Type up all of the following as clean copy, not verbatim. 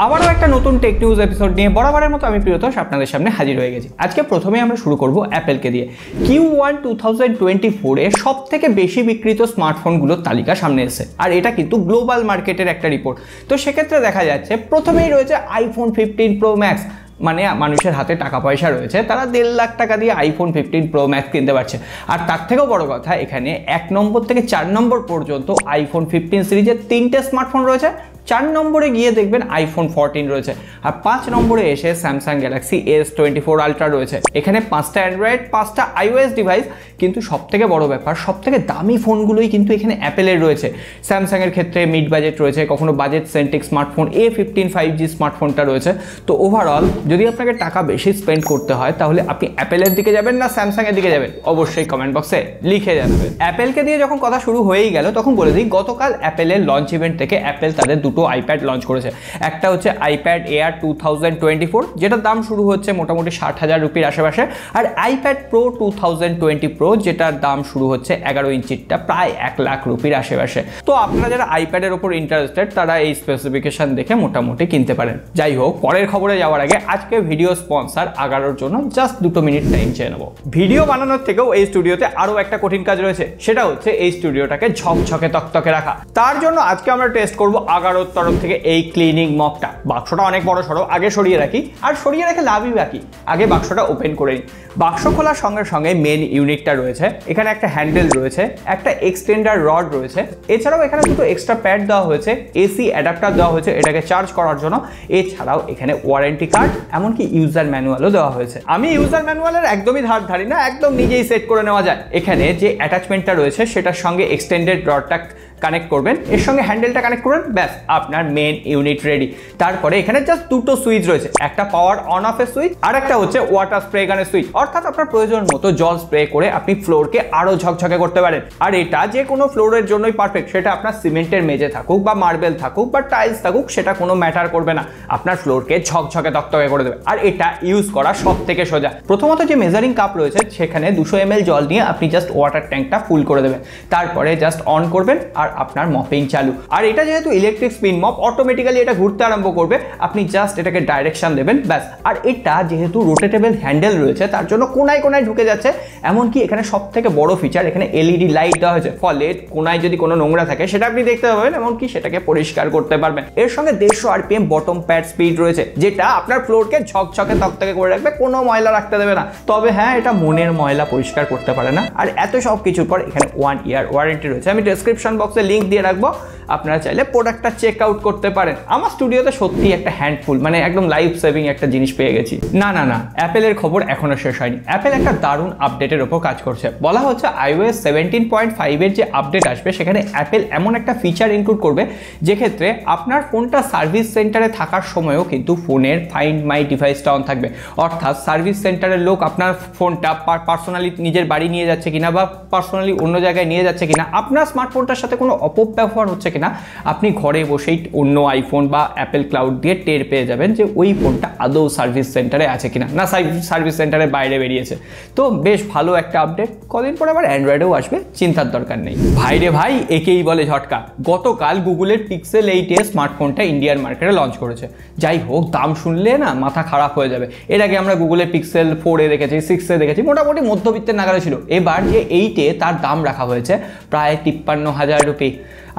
আবারও একটা নতুন টেক নিউজ এপিসোড নিয়ে বরাবরের মতো আমি প্রিয়তোষ আপনাদের সামনে হাজির হয়ে গেছি। আজকে প্রথমেই আমরা শুরু করব অ্যাপেলকে দিয়ে। Q1 2024 এ সব থেকে বেশি বিক্রিত স্মার্টফোনগুলোর তালিকা সামনে এসেছে, আর এটা কিন্তু গ্লোবাল মার্কেটের একটা রিপোর্ট। তো সেক্ষেত্রে দেখা যাচ্ছে প্রথমেই রয়েছে আইফোন 15 প্রো ম্যাক্স, মানে মানুষের হাতে টাকা পয়সা রয়েছে, তারা 1.5 লাখ টাকা দিয়ে আইফোন 15 প্রো ম্যাক্স কিনতে পারছে। আর তার থেকেও বড় কথা, এখানে 1 নম্বর থেকে 4 নম্বর পর্যন্ত আইফোন 15 সিরিজের 3টে স্মার্টফোন রয়েছে। 4 নম্বরে গিয়ে দেখবেন আইফোন 14 রয়েছে, আর 5 নম্বরে এসে স্যামসাং গ্যালাক্সি S24 আলট্রা রয়েছে। এখানে 5টা অ্যান্ড্রয়েড, 5টা iOS ডিভাইস, কিন্তু সবথেকে বড় ব্যাপার সবথেকে দামি ফোনগুলোই কিন্তু এখানে অ্যাপেলের রয়েছে। স্যামসাংয়ের ক্ষেত্রে মিড বাজেট রয়েছে, কখনো budget centric smartphone A15 5G স্মার্টফোনটা রয়েছে। তো ওভারঅল যদি আপনাকে টাকা বেশি স্পেন্ড করতে হয় তাহলে আপনি অ্যাপেলের দিকে যাবেন না স্যামসাংয়ের দিকে যাবেন, অবশ্যই কমেন্ট বক্সে লিখে জানাবেন। অ্যাপেলকে দিয়ে যখন কথা শুরু হয়েই গেল তখন বলে দিই, গতকাল অ্যাপেলের লঞ্চ ইভেন্ট থেকে অ্যাপেল তাদের দুটো আইপ্যাড লঞ্চ করেছে। একটা হচ্ছে আইপ্যাড এয়ার 2024, যেটার দাম শুরু হচ্ছে মোটামুটি 60,000 রুপির আশেপাশে, আর আইপ্যাড প্রো 2020 প্রো, যেটার দাম শুরু হচ্ছে 11 ইঞ্চিরটা প্রায় 1 লাখ রুপির আশেপাশে। তো আপনারা যারা আইপ্যাডের ওপর ইন্টারেস্টেড তারা এই স্পেসিফিকেশন দেখে মোটামুটি কিনতে পারেন। যাই হোক, পরের খবরে যাওয়ার আগে আজকে ভিডিও স্পন্সর আগারোর জন্য জাস্ট 2 মিনিট টাইম চেয়ে নেব। ভিডিও বানানোর থেকেও এই স্টুডিওতে আরও একটা কঠিন কাজ রয়েছে, সেটা হচ্ছে এই স্টুডিওটাকে ঝকঝকে তকতকে রাখা। তার জন্য আজকে আমরা টেস্ট করব আগারোর তরফ থেকে এই ক্লিনিং মপটা। বাক্সটা অনেক বড় সড়ো, আগে সরিয়ে রাখি, আর সরিয়ে রেখে লাভই বাকি। আগে বাক্সটা ওপেন করে নিই। বাক্স খোলার সঙ্গে সঙ্গে মেন ইউনিটটা রয়েছে, এখানে একটা হ্যান্ডেল রয়েছে, একটা এক্সটেন্ডার রড রয়েছে, এছাড়াও এখানে দুটো এক্সট্রা প্যাড দেওয়া হয়েছে, এসি অ্যাডাপ্টার দেওয়া হয়েছে এটাকে চার্জ করার জন্য, এছাড়াও এখানে ওয়ারেন্টি কার্ড, এমনকি ইউজার ম্যানুয়ালও দেওয়া হয়েছে। আমি ইউজার ম্যানুয়ালের একদমই ধার ধারি না, একদম নিজেই সেট করে নেওয়া যায়। এখানে যে অ্যাটাচমেন্টটা রয়েছে সেটার সঙ্গে এক্সটেন্ডেড রডটা কানেক্ট করবেন, এর সঙ্গে হ্যান্ডেলটা কানেক্ট করবেন, ব্যাস আপনার মেন ইউনিট রেডি। তারপরে এখানে জাস্ট দুটো সুইচ রয়েছে, একটা পাওয়ার অন অফের সুইচ, আর একটা হচ্ছে ওয়াটার স্প্রে গানের সুইচ, অর্থাৎ আপনার প্রয়োজন মতো জল স্প্রে করে আপনি ফ্লোরকে আরো ঝকঝকে করতে পারেন। আর এটা যে কোনো ফ্লোরের জন্যই পারফেক্ট, সেটা আপনার সিমেন্টের মেঝে থাকুক বা মার্বেল থাকুক বা টাইলস থাকুক, সেটা কোনো ম্যাটার করবে না, আপনার ফ্লোরকে ঝকঝকে তকতকে করে দেবে। আর এটা ইউজ করা সব থেকে সোজা। প্রথমত যে মেজারিং কাপ রয়েছে সেখানে 200 ml জল নিয়ে আপনি জাস্ট ওয়াটার ট্যাঙ্কটা ফুল করে দেবেন, তারপরে জাস্ট অন করবেন আর আপনার মপিং চালু। আর এটা যেহেতু ইলেকট্রিক স্পিন মপ, অটোমেটিক্যালি এটা ঘুরতে আরম্ভ করবে, আপনি জাস্ট এটাকে ডাইরেকশন দেবেন, ব্যাস। আর এটা যেহেতু রোটেটেবল হ্যান্ডেল রয়েছে তার জন্য কোনায় কোনায় ঢুকে যাচ্ছে। এমনকি এখানে সব থেকে বড় ফিচার, এখানে এলইডি লাইট দেওয়া হয়েছে, ফলে কোনায় যদি কোনো নোংরা থাকে সেটা আপনি দেখতে পাবেন, এমনকি সেটাকে পরিষ্কার করতে পারবেন। এর সঙ্গে 150 RPM বটম প্যাড স্পিড রয়েছে, যেটা আপনার ফ্লোরকে ঝকঝকে তকতকে করে রাখবে, কোনো ময়লা রাখতে দেবে না। তবে হ্যাঁ, এটা মনের ময়লা পরিষ্কার করতে পারে না। আর এত সব কিছুর পর এখানে 1 ইয়ার ওয়ারেন্টি রয়েছে, আমি ডেসক্রিপশন বক্সে লিঙ্ক দিয়ে রাখবো, আপনারা চাইলে প্রোডাক্টটা চেক আউট করতে পারেন। আমার স্টুডিওতে সত্যি একটা হ্যান্ডফুল, মানে একদম লাইফ সেভিং একটা জিনিস পেয়ে গেছি। না, অ্যাপেলের খবর এখনো শেষ হয়নি। অ্যাপেল একটা দারুণ আপডেটের ওপর কাজ করছে। বলা হচ্ছে iOS 17.5 এর যে আপডেট আসবে সেখানে অ্যাপেল এমন একটা ফিচার ইনক্লুড করবে যে ক্ষেত্রে আপনার ফোনটা সার্ভিস সেন্টারে থাকার সময়ও কিন্তু ফোনের ফাইন্ড মাই ডিভাইসটা অন থাকবে। অর্থাৎ সার্ভিস সেন্টারের লোক আপনার ফোনটা পার্সোনালি নিজের বাড়ি নিয়ে যাচ্ছে কিনা বা পার্সোনালি অন্য জায়গায় নিয়ে যাচ্ছে কিনা, আপনার স্মার্টফোনটার সাথে কোনো অপব্যবহার হচ্ছে কিনা, আপনি ঘরে বসেই অন্য আইফোন বা অ্যাপেল ক্লাউড দিয়ে টের পেয়ে যাবেন যে ওই ফোনটা আদৌ সার্ভিস সেন্টারে আছে কিনা, না সার্ভিস সেন্টারের বাইরে বেরিয়েছে। তো বেশ ভালো একটা আপডেট। কদিন পরে আবার অ্যান্ড্রয়েডেও আসবে, চিন্তার দরকার নেই। ভাইরে ভাই, একেই বলে ঝটকা। গতকাল গুগলের পিক্সেল 8 স্মার্টফোনটা ইন্ডিয়ান মার্কেটে লঞ্চ করেছে। যাই হোক, দাম শুনলে না মাথা খারাপ হয়ে যাবে। এর আগে আমরা গুগলের পিক্সেল 4 দেখেছি, 6 দেখেছি, মোটামুটি মধ্যবিত্তের নাগালে ছিল। এবার যে 8 তার দাম রাখা হয়েছে প্রায় 53,000 রুপি।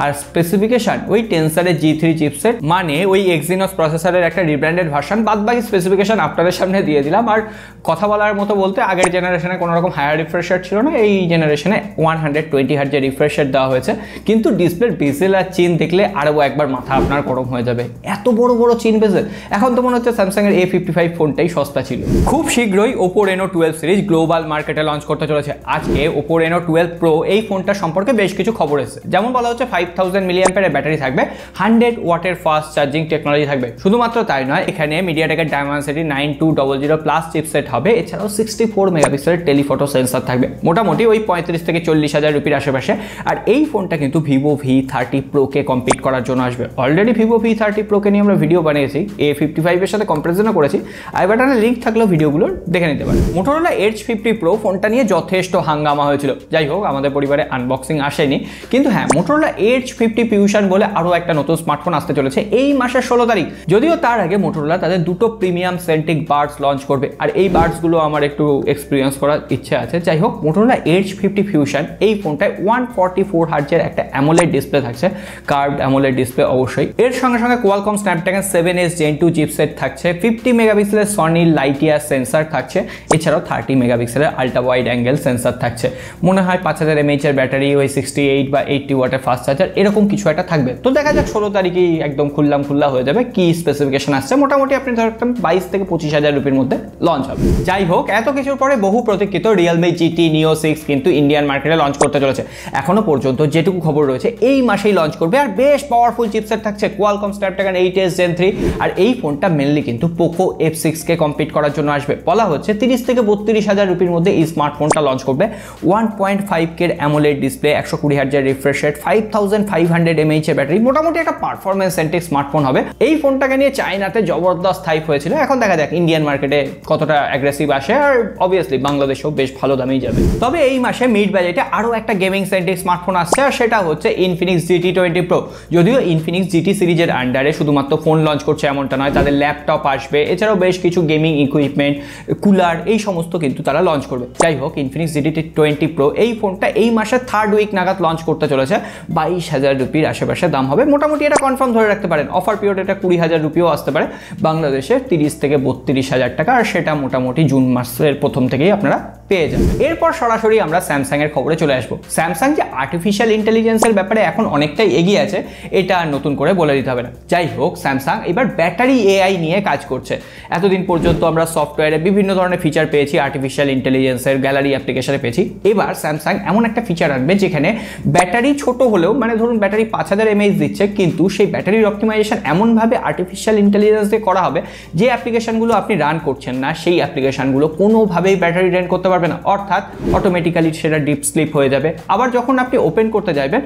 আর স্পেসিফিকেশন ওই টেনসারের G3 চিপসেট, মানে ওই এক্সিনোস প্রসেসরের একটা রিব্র্যান্ডেড ভার্সন। বাদবাকি স্পেসিফিকেশন আপনাদের সামনে দিয়ে দিলাম। আর কথা বলার মতো বলতে, আগের জেনারেশনে কোনো রকম হায়ার রিফ্রেশ রেট ছিল না, এই জেনারেশনে 120 Hz রিফ্রেশ রেট দেওয়া হয়েছে। কিন্তু ডিসপ্লের বেজেল আর চিন দেখলে আরও একবার মাথা আপনার গরম হয়ে যাবে। এত বড় বড় চিন বেজেল। এখন তো মনে হচ্ছে স্যামসাংয়ের A55 ফোনটাই সস্তা ছিল। খুব শীঘ্রই ওপো Reno 12 সিরিজ গ্লোবাল মার্কেটে লঞ্চ করতে চলেছে। আজকে ওপো Reno 12 Pro এই ফোনটা সম্পর্কে বেশ কিছু খবর এসেছে। যেমন বলা হচ্ছে 5000 mAh ব্যাটারি থাকবে, 100 ওয়াটের ফাস্ট চার্জিং টেকনোলজি থাকবে। শুধুমাত্র তাই নয়, এখানে মিডিয়াটেকের Dimensity 9200 প্লাস চিপসেট হবে, এছাড়াও 64 মেগাপিক্সেলের টেলিফটো সেন্সর থাকবে। মোটামুটি ওই 35 থেকে 40,000 রুপির আশেপাশে। আর এই ফোনটা কিন্তু Vivo V30 Pro কে কম্পিট করার জন্য আসবে। অলরেডি Vivo V30 Pro কে নিয়ে আমরা ভিডিও বানিয়েছি, A55 এর সাথে কম্পারিজনও করেছি। আই বাটনে লিঙ্ক থাকলেও ভিডিওগুলো দেখে নিতে পারেন। Motorola Edge 50 Pro ফোনটা নিয়ে যথেষ্ট হাঙ্গামা হয়েছিল। যাই হোক, আমাদের পরিবারে আনবক্সিং আসেনি, কিন্তু হ্যাঁ, Motorola H50 Fusion বলে আরও একটা নতুন স্মার্টফোন আসতে চলেছে এই মাসের 16 তারিখ। যদিও তার আগে মোটোরোলা তাদের দুটো প্রিমিয়াম সেন্টিক বাডস লঞ্চ করবে, আর এই বাডসগুলো আমার একটু এক্সপিরিয়েন্স করার ইচ্ছে আছে। যাই হোক, মোটোরোলা H50 Fusion এই ফোনটায় 144 হার্জের একটা অ্যামোলেড ডিসপ্লে থাকছে, কার্ভড অ্যামোলেড ডিসপ্লে অবশ্যই। এর সঙ্গে সঙ্গে Qualcomm Snapdragon 7S Gen 2 chipset থাকছে, 50 মেগাপিক্সেলের সনি লাইটিয়ার সেন্সার থাকছে, এছাড়াও 30 মেগাপিক্সেলের আল্ট্রা ওয়াইড অ্যাঙ্গেল সেন্সার থাকছে। মনে হয় 5000 mAh এর ব্যাটারি, ওই 68 বা 80 ওয়াটের ফাস্ট চার্জার, এরকম কিছু একটা থাকবে। তো দেখা যাক 16 তারিখেই একদম খুল্লা হয়ে যাবে কি স্পেসিফিকেশন আসছে। মোটামুটি আপনি ধরতেন 22 থেকে 25,000 রুপির মধ্যে লঞ্চ হবে। যাই হোক, এত কিছুর পরে বহু প্রতীক্ষিত Realme GT Neo 6 কিন্তু ইন্ডিয়ান মার্কেটে লঞ্চ করতে চলেছে। এখনো পর্যন্ত যেটুকু খবর রয়েছে এই মাসেই লঞ্চ করবে, আর বেশ পাওয়ারফুল চিপসেট থাকছে, কোয়ালকম স্ন্যাপড্রাগন 8S Gen 3। আর এই ফোনটা মেনলি কিন্তু পোকো F6 কে কম্পিট করার জন্য আসবে। বলা হচ্ছে 30 থেকে 32,000 রুপির মধ্যে এই স্মার্টফোনটা লঞ্চ করবে। 1.5K অ্যামোলেড ডিসপ্লে, 120 হার্জের রিফ্রেশ রেট, 5500 mAh এর ব্যাটারি, মোটামুটি একটা পারফরমেন্স সেন্ট্রিক স্মার্টফোন হবে। এই ফোনটাকে নিয়ে চায়নাতে জবরদস্ত হাইপ হয়েছিল, এখন দেখা যাক ইন্ডিয়ান মার্কেটে কতটা অ্যাগ্রেসিভ আসে, আর অবভিয়াসলি বাংলাদেশেও বেশ ভালো দামেই যাবে। তবে এই মাসে মিড বাজেটে আরও একটা গেমিং সেন্ট্রিক স্মার্টফোন আসছে, আর সেটা হচ্ছে Infinix GT20 Pro। যদিও Infinix GT সিরিজের আন্ডারে শুধুমাত্র ফোন লঞ্চ করছে এমনটা নয়, তাদের ল্যাপটপ আসবে, এছাড়াও বেশ কিছু গেমিং ইকুইপমেন্ট, কুলার, এই সমস্ত কিন্তু তারা লঞ্চ করবে। যাই হোক, Infinix GT20 Pro এই ফোনটা এই মাসের 3rd উইক নাগাদ লঞ্চ করতে চলেছে। 22,000 রুপির আশেপাশে দাম হবে, মোটামুটি এটা কনফার্ম ধরে রাখতে পারেন। অফার পিরিয়ড এটা 20,000 রুপিও আসতে পারে, বাংলাদেশে 30 থেকে 32,000 টাকা, আর সেটা মোটামুটি জুন মাসের প্রথম থেকেই আপনারা পেয়ে যাবেন। এরপর সরাসরি আমরা স্যামসাং এর খবরে চলে আসবো। স্যামসাং যে আর্টিফিশিয়াল ইন্টেলিজেন্সের ব্যাপারে এখন অনেকটাই এগিয়ে আছে, এটা নতুন করে বলে দিতে হবে না। যাই হোক, স্যামসাং এবার ব্যাটারি এআই নিয়ে কাজ করছে। এতদিন পর্যন্ত আমরা সফটওয়্যারে বিভিন্ন ধরনের ফিচার পেয়েছি, আর্টিফিশিয়াল ইন্টেলিজেন্সের গ্যালারি অ্যাপ্লিকেশনে পেয়েছি। এবার স্যামসাং এমন একটা ফিচার আনবে যেখানে ব্যাটারি ছোট হলেও, মানে ধরুন ব্যাটারি 5000 mAh দিচ্ছে, কিন্তু সেই ব্যাটারির অপটিমাইজেশন এমনভাবে আর্টিফিশিয়াল ইন্টেলিজেন্স দিয়ে করা হবে যে অ্যাপ্লিকেশনগুলো আপনি রান করছেন না, সেই অ্যাপ্লিকেশনগুলো কোনোভাবেই ব্যাটারি ড্রেন করতে পারবে না, অর্থাৎ অটোমেটিক্যালি সেটা ডিপ স্লিপ হয়ে যাবে। আবার যখন আপনি ওপেন করতে যাবেন,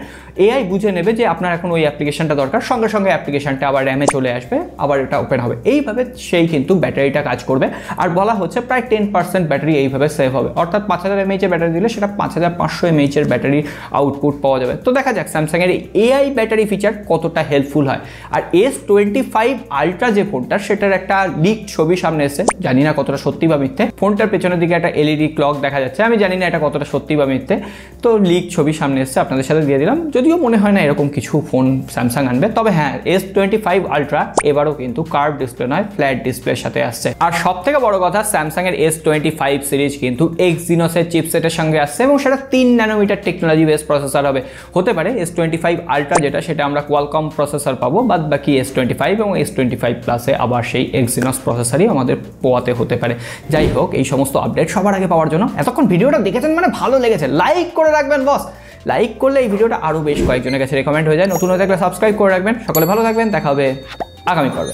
এআই বুঝে নেবে যে আপনার এখন ওই অ্যাপ্লিকেশনটা দরকার, সঙ্গে সঙ্গে অ্যাপ্লিকেশনটা আবার র্যামে চলে আসবে, আবার এটা ওপেন হবে। এইভাবে সেই কিন্তু ব্যাটারিটা কাজ করবে, আর বলা হচ্ছে প্রায় 10% ব্যাটারি এইভাবে সেভ হবে, অর্থাৎ 5000 mAh এর ব্যাটারি দিলে সেটা 5500 mAh এর ব্যাটারির আউটপুট পাওয়া যাবে। তো দেখা যাক স্যামসাং এর এআই ব্যাটারি ফিচার কতটা হেল্পফুল হয়। আর S25 Ultra যে ফোনটা, সেটার একটা লিক ছবি সামনে এসেছে, জানি না কতটা সত্যি বা মিথ্যে। ফোনটার পেছনের দিকে একটা এলইডি ক্লক দেখা যাচ্ছে, আমি জানি না এটা কতটা সত্যি বা মিথ্যে। তো লিক ছবি সামনে এসেছে, আপনাদের সাথে দিয়ে দিলাম। যদিও মনে হয় না এরকম কিছু ফোন স্যামসাং আনবে, তবে হ্যাঁ, S25 Ultra এবারও কিন্তু কার্ভ ডিসপ্লে নয়, ফ্ল্যাট ডিসপ্লের সাথে আসছে। আর সব থেকে বড় কথা, স্যামসাং এর S25 সিরিজ কিন্তু Exynos এর চিপসেটের সঙ্গে আসছে, এবং সেটা 3 ন্যানোমিটার টেকনোলজি বেস প্রসেসর হবে। হতে পারে S25 Ultra যেটা, সেটা আমরা কোয়ালকম প্রসেসর পাবো, বাদ বাকি S25 এবং S25 প্লাসে আবার সেই Exynos প্রসেসরই আমাদের পোয়াতে হতে পারে। যাই হোক, এই সমস্ত আপডেট সবার আগে পাওয়ার জন্য এতক্ষণ ভিডিওটা দেখেছেন মানে ভালো লেগেছে, লাইক করে রাখবেন বস। লাইক করলে এই ভিডিওটা আরও বেশ কয়েকজনের কাছে রেকমেন্ড হয়ে যায়। নতুন হয়ে থাকলে সাবস্ক্রাইব করে রাখবেন। সকলে ভালো থাকবেন, দেখা হবে আগামী পর্বে।